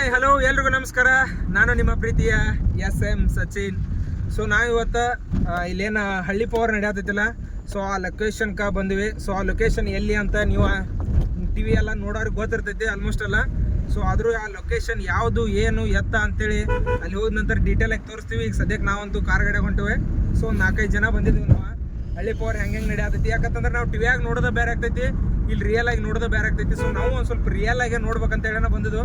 Hi hello ಎಲ್ರಿಗೂ ನಮಸ್ಕಾರ. ನಾನು ನಿಮ್ಮ ಪ್ರೀತಿಯ SM ಸಚಿನ್. ಸೊ ನಾವಿವತ್ತು ಇಲ್ಲೇನು ಹಳ್ಳಿ ಪವರ್ ನಡೆಯತ್ತೈತಿಲ್ಲ, ಸೊ ಆ ಲೊಕೇಶನ್ಗೆ ಬಂದಿವಿ. ಸೊ ಆ ಲೊಕೇಶನ್ ಎಲ್ಲಿ ಅಂತ ನೀವು TV ಎಲ್ಲ ನೋಡೋರಿಗೆ ಗೊತ್ತಿರ್ತೈತಿ ಆಲ್ಮೋಸ್ಟ್ ಅಲ್ಲ. ಸೊ ಆದರೂ ಆ ಲೊಕೇಶನ್ ಯಾವುದು ಏನು ಎತ್ತ ಅಂತೇಳಿ ಅಲ್ಲಿ ಹೋದ ನಂತರ ಡೀಟೇಲಾಗಿ ತೋರಿಸ್ತೀವಿ. ಈಗ ಸದ್ಯಕ್ಕೆ ನಾವಂತೂ ಕಾರ್ ಗಾಡಿ ಹೊಂಟಿವಿ. ಸೊ 4-5 ಜನ ಬಂದಿದ್ದೀವಿ ನಾವು. ಹಳ್ಳಿ ಪವರ್ ಹೆಂಗೆ ನಡೆಯತ್ತೈತಿ, ಯಾಕಂತಂದ್ರೆ ನಾವು ಟಿವಿಯಾಗ ನೋಡೋದು ಬೇರೆ ಆಗ್ತೈತಿ, ಇಲ್ಲಿ ರಿಯಲ್ ಆಗಿ ನೋಡೋದು ಬೇರೆ ಆಗ್ತೈತಿ. ಸೊ ನಾವು ಒಂದು ಸ್ವಲ್ಪ ರಿಯಲ್ ಆಗಿ ನೋಡ್ಬೇಕಂತ ಹೇಳಿ ಬಂದಿದ್ದು.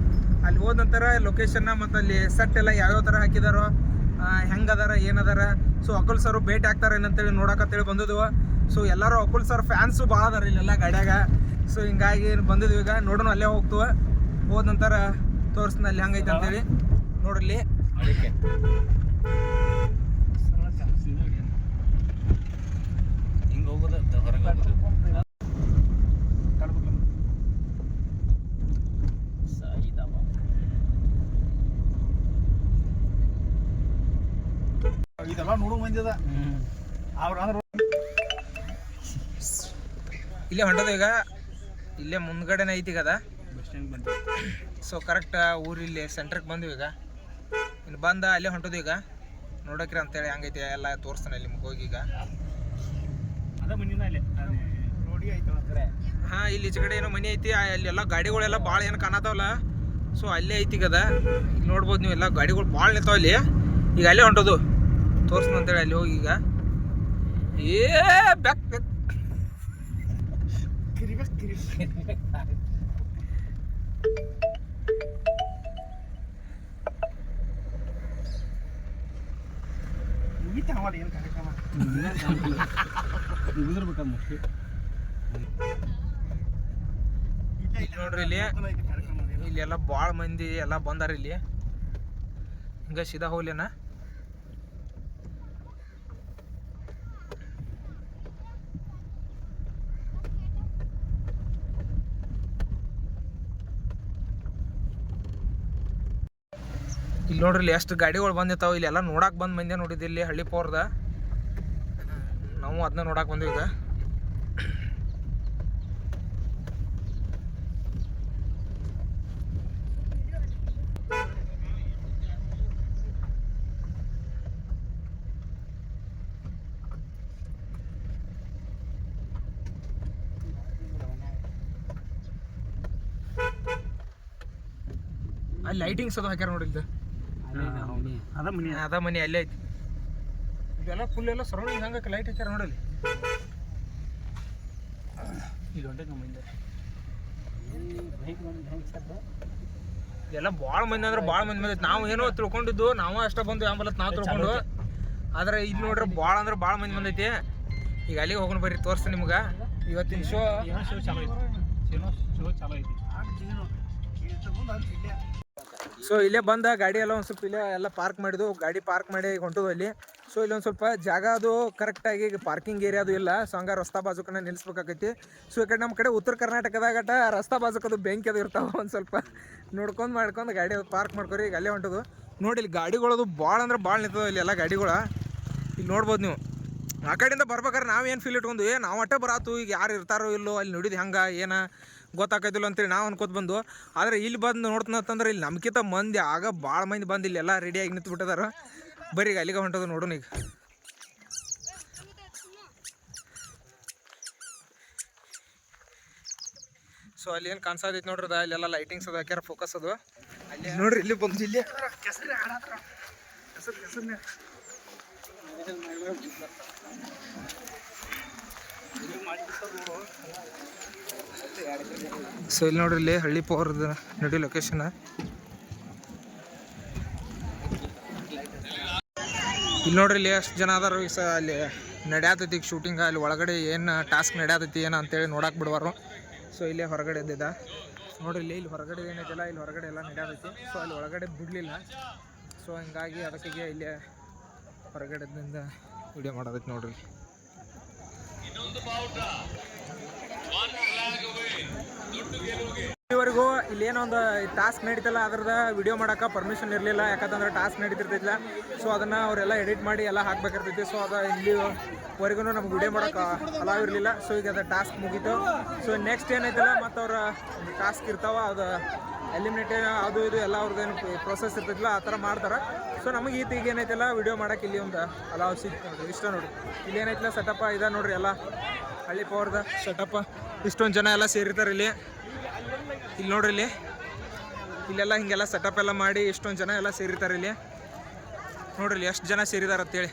ಅಲ್ಲಿ ಹೋದ ನಂತರ ಲೊಕೇಶನ್ನ ಮತ್ತು ಅಲ್ಲಿ ಸೆಟ್ ಎಲ್ಲ ಯಾವ್ಯಾವ ಥರ ಹಾಕಿದಾರೋ, ಹೆಂಗದಾರ ಏನದಾರ, ಸೊ ಅಕುಲ್ ಸರ್ ಭೇಟಿ ಆಗ್ತಾರೆ ಏನಂತೇಳಿ ನೋಡಕಂತೇಳಿ ಬಂದಿದ್ವು. ಸೊ ಎಲ್ಲರೂ ಅಕುಲ್ ಸರ್ ಫ್ಯಾನ್ಸು ಭಾಳ ಅದಾರ ಇಲ್ಲೆಲ್ಲ ಗಾಡ್ಯಾಗ. ಸೊ ಹಿಂಗಾಗಿ ಬಂದಿದ್ವಿ. ಈಗ ನೋಡೋಣ, ಅಲ್ಲೇ ಹೋಗ್ತವ. ಹೋದ ನಂತರ ತೋರಿಸ್ತೀನಿ ಅಲ್ಲಿ ಹೆಂಗೈತೆ ಅಂತೇಳಿ ನೋಡ್ರಿ. ಹಿಂಗೆ ಹೋಗೋದು ಹೊರಗೆ ಇದೆಲ್ಲ ನೋಡು ಮಂದಿದ ಇಲ್ಲೇ ಹೊಂಟೋದು. ಈಗ ಇಲ್ಲೇ ಮುಂದ್ಗಡೆನೇ ಐತಿ ಈಗ ಅದ ಬಸ್ ಸ್ಟ್ಯಾಂಡ್ ಬಂದು. ಸೊ ಕರೆಕ್ಟ್ ಊರಿಲ್ಲಿ ಸೆಂಟ್ರಿಗೆ ಬಂದ್ವಿ. ಈಗ ಇನ್ನು ಬಂದ ಅಲ್ಲೇ ಹೊಂಟೋದು. ಈಗ ನೋಡಕ್ರಿ ಅಂತೇಳಿ ಹಂಗೈತಿ ಎಲ್ಲ ತೋರಿಸ್ತಾನೆ ಅಲ್ಲಿ ಹೋಗಿ. ಈಗ ಅದ ಮನಿನ ಅಲ್ಲಿ ರೋಡಿ ಐತೆ ಕಡೆ. ಹಾಂ, ಇಲ್ಲಿ ಈಚೆ ಕಡೆ ಏನೋ ಮನೆ ಐತಿ. ಅಲ್ಲೆಲ್ಲ ಗಾಡಿಗಳೆಲ್ಲ ಭಾಳ ಏನು ಕಾಣತಾವಲ್ಲ. ಸೊ ಅಲ್ಲೇ ಐತಿ ಈಗ ಅದ. ಇಲ್ಲಿ ನೋಡ್ಬೋದು ನೀವು, ಎಲ್ಲ ಗಾಡಿಗಳು ಭಾಳ ನಿಂತಾವ ಅಲ್ಲಿ. ಈಗ ಅಲ್ಲೇ ಹೊಂಟೋದು ತೋರಿಸ್ನ ಅಂತೇಳಿ ಅಲ್ಲಿ ಹೋಗಿ. ಈಗ ಬ್ಯಾಕ್ ಮುಗಿತ ಅವಲ್ಲ ಏನು ಕಾರ್ಯಕ್ರಮ ಮುಗಿದಿರ್ಬೇಕ ಮೋಸ್ಟ್ಲಿ. ನೋಡ್ರಿ ಇಲ್ಲಿ ಎಲ್ಲ ಭಾಳ ಮಂದಿ ಎಲ್ಲ ಬಂದಾರ ಇಲ್ಲಿ. ಹಿಂಗ ಸೀದಾ ಹೋಗ್ಲೇನ. ಇಲ್ಲಿ ನೋಡ್ರಿ ಇಲ್ಲಿ ಎಷ್ಟು ಗಾಡಿಗಳು ಬಂದಿರ್ತಾವೆ. ಇಲ್ಲಿ ಎಲ್ಲ ನೋಡಕ್ಕೆ ಬಂದು ಮಂದಿ ನೋಡಿದ್ದು ಇಲ್ಲಿ ಹಳ್ಳಿ ಪವರ್ದ. ನಾವು ಅದನ್ನ ನೋಡಕ್ಕೆ ಬಂದ್ವಿ. ಈಗ ಅಲ್ಲಿ ಲೈಟಿಂಗ್ಸ್ ಅದು ಹಾಕ್ಯಾರ ನೋಡಿಲ್ದ. ಅದ ಮನೆ ಅಲ್ಲೇ ಐತಿ. ಇದೆಲ್ಲ ಫುಲ್ ಎಲ್ಲ ಸರೌಂಡಿಂಗ್ ಹಂಗಕ್ಕೆ ಲೈಟ್ ಹಾಕ್ಯಾರ ನೋಡಲ್ಲಿ. ಇದೆಲ್ಲ ಭಾಳ ಮಂದಿ ಅಂದ್ರೆ ಭಾಳ ಮಂದಿ ಬಂದೈತಿ. ನಾವು ಏನೋ ತಿಳ್ಕೊಂಡಿದ್ದು, ನಾವು ಅಷ್ಟ ಬಂದು ಆಂಬಲತ್ ನಾವು ತಿಳ್ಕೊಂಡು. ಆದ್ರೆ ಇಲ್ಲಿ ನೋಡ್ರಿ ಭಾಳ ಅಂದ್ರೆ ಭಾಳ ಮಂದಿ ಬಂದೈತಿ. ಈಗ ಅಲ್ಲಿಗೆ ಹೋಗೋಣ ಬರ್ರಿ, ತೋರಿಸ್ತೀನಿ ನಿಮ್ಗೆ ಇವತ್ತಿನ ಶೋ ಚಾಲೋ ಐತಿ. ಸೊ ಇಲ್ಲೇ ಬಂದ ಗಾಡಿ ಎಲ್ಲ ಒಂದು ಸ್ವಲ್ಪ ಇಲ್ಲೇ ಎಲ್ಲ ಪಾರ್ಕ್ ಮಾಡಿದ್ವು. ಗಾಡಿ ಪಾರ್ಕ್ ಮಾಡಿ ಹೊಂಟೋದು ಅಲ್ಲಿ. ಸೊ ಇಲ್ಲೊಂದು ಸ್ವಲ್ಪ ಜಾಗ ಅದು ಕರೆಕ್ಟಾಗಿ ಪಾರ್ಕಿಂಗ್ ಏರಿಯಾ ಅದು ಇಲ್ಲ. ಸೊ ಹಂಗೆ ರಸ್ತಾ ಬಾಜುಕನ್ನ ನಿಲ್ಲಿಸ್ಬೇಕಾಗೈತಿ. ಸೊ ಈ ಕಡೆ ನಮ್ಮ ಕಡೆ ಉತ್ತರ ಕರ್ನಾಟಕದಾಗಟ ರಸ್ತಾ ಬಾಜುಕದು ಬೆಂಕಿ ಅದು ಇರ್ತಾವೆ. ಒಂದು ಸ್ವಲ್ಪ ನೋಡ್ಕೊಂಡು ಮಾಡ್ಕೊಂಡು ಗಾಡಿ ಅದು ಪಾರ್ಕ್ ಮಾಡ್ಕೊರಿ. ಈಗ ಅಲ್ಲೇ ಹೊಂಟೋದು. ನೋಡಿ ಇಲ್ಲಿ ಗಾಡಿಗಳದು ಭಾಳ ಅಂದ್ರೆ ಭಾಳ ನಿಂತದ ಇಲ್ಲಿ ಎಲ್ಲ ಗಾಡಿಗಳು. ಇಲ್ಲಿ ನೋಡ್ಬೋದು ನೀವು. ಆ ಕಡೆಯಿಂದ ಬರ್ಬೇಕಾದ್ರೆ ನಾವೇನು ಫೀಲ್ ಇಟ್ಕೊಂಡು ನಾವು ಅಟ್ಟೆ ಬರಾತು, ಈಗ ಯಾರು ಇರ್ತಾರೋ ಇಲ್ಲೋ ಅಲ್ಲಿ ನೋಡಿದ್ದು ಹೆಂಗೆ ಏನು ಗೊತ್ತಾಕೈತಿಲ್ಲ ಅಂತೇಳಿ ನಾವು ಅನ್ಕೋತ ಬಂದು. ಆದರೆ ಇಲ್ಲಿ ಬಂದು ನೋಡ್ತಂದ್ರೆ ಇಲ್ಲಿ ನಮ್ಕಿಂತ ಮಂದಿ ಆಗ ಭಾಳ ಮಂದಿ ಬಂದು ಇಲ್ಲಿ ಎಲ್ಲ ರೆಡಿಯಾಗಿ ನಿಂತು ಬಿಟ್ಟಿದಾರ. ಬರೀ ಈಗ ಅಲ್ಲಿಗೆ ಹೊಂಟೋದು ನೋಡೋಣ. ಈಗ ಸೊ ಅಲ್ಲಿ ಏನು ಕಾಣಿಸೋದೈತಿ ನೋಡ್ರಿ, ಅಲ್ಲೆಲ್ಲ ಲೈಟಿಂಗ್ಸ್ ಅದು ಹಾಕ್ಯಾರ, ಫೋಕಸ್ ಅದು ಅಲ್ಲಿ ನೋಡ್ರಿ. ಇಲ್ಲಿ ಬಂದು ಇಲ್ಲಿ ಸೊ ಇಲ್ಲಿ ನೋಡ್ರಿ, ಇಲ್ಲಿ ಹಳ್ಳಿ ಪವರ್ದ ನಡಿ ಲೊಕೇಶನ್. ಇಲ್ಲಿ ನೋಡ್ರಿ ಇಲ್ಲಿ ಎಷ್ಟು ಜನ ಅದಾರ. ಈಗ ಅಲ್ಲಿ ನಡೆಯತೈತಿ ಈಗ ಶೂಟಿಂಗ್. ಅಲ್ಲಿ ಒಳಗಡೆ ಏನು ಟಾಸ್ಕ್ ನಡೆಯತೈತಿ ಏನು ಅಂತೇಳಿ ನೋಡಕ್ಕೆ ಬಿಡುವರು. ಸೊ ಇಲ್ಲೇ ಹೊರಗಡೆ ಇದ್ದಿದ್ದ ನೋಡ್ರಿ. ಇಲ್ಲಿ ಹೊರಗಡೆ ಏನೈತಿಲ್ಲ, ಇಲ್ಲಿ ಹೊರಗಡೆ ಎಲ್ಲ ನಡೆಯತೈತಿ. ಸೊ ಅಲ್ಲಿ ಒಳಗಡೆ ಬಿಡಲಿಲ್ಲ. ಸೊ ಹಿಂಗಾಗಿ ಅದಕ್ಕೆ ಇಲ್ಲೇ ಹೊರಗಡೆದಿಂದ ವಿಡಿಯೋ ಮಾಡೋದೈತಿ ನೋಡ್ರಿ. ಇಲ್ಲಿವರೆಗೂ ಇಲ್ಲೇನೋ ಒಂದು ಟಾಸ್ಕ್ ನಡೀತಲ್ಲ, ಅದ್ರದ್ದು ವಿಡಿಯೋ ಮಾಡೋಕೆ ಪರ್ಮಿಷನ್ ಇರಲಿಲ್ಲ. ಯಾಕಂತಂದ್ರೆ ಟಾಸ್ಕ್ ನಡೀತಿರ್ತಿಲ್ಲ. ಸೊ ಅದನ್ನು ಅವರೆಲ್ಲ ಎಡಿಟ್ ಮಾಡಿ ಎಲ್ಲ ಹಾಕ್ಬೇಕಿರ್ತೈತಿ. ಸೊ ಅದು ಇಲ್ಲಿವರೆಗೂ ನಮ್ಗೆ ವಿಡಿಯೋ ಮಾಡೋಕೆ ಅಲಾವ್ ಇರಲಿಲ್ಲ. ಸೊ ಈಗ ಅದು ಟಾಸ್ಕ್ ಮುಗೀತು. ಸೊ ನೆಕ್ಸ್ಟ್ ಏನೈತಲ್ಲ ಮತ್ತು ಅವ್ರ ಟಾಸ್ಕ್ ಇರ್ತಾವ, ಅದು ಎಲಿಮಿನೇಟೆಡ್ ಅದು ಇದು ಎಲ್ಲ ಅವ್ರದ್ದೇನು ಪ್ರೊಸೆಸ್ ಇರ್ತೈತಿಲ್ಲ ಆ ಥರ ಮಾಡ್ತಾರೆ. ಸೊ ನಮಗೆ ಈಗ ಏನೈತಿಲ್ಲ ವಿಡಿಯೋ ಮಾಡೋಕೆ ಇಲ್ಲಿ ಒಂದು ಅಲಾವ್ ಸಿಕ್ತು ನೋಡಿರಿ. ಇಷ್ಟ ನೋಡಿ ಇಲ್ಲಿ ಏನೈತಿಲ್ಲ ಸೆಟಪ್ಪ ಇದೆ ನೋಡಿರಿ. ಎಲ್ಲ ಹಳ್ಳಿ ಪವರ್ದ ಸೆಟಪ್ಪ. ಇಷ್ಟೊಂದು ಜನ ಎಲ್ಲ ಸೇರಿರ್ತಾರೆ ಇಲ್ಲಿ ನೋಡ್ರಿ. ಇಲ್ಲೆಲ್ಲ ಹಿಂಗೆಲ್ಲ ಸೆಟಪ್ ಎಲ್ಲ ಮಾಡಿ ಇಷ್ಟೊಂದು ಜನ ಎಲ್ಲ ಸೇರಿರ್ತಾರೆ ಇಲ್ಲಿ ನೋಡ್ರಿ ಎಷ್ಟು ಜನ ಸೇರಿದಾರೆ ಅಂತೇಳಿ.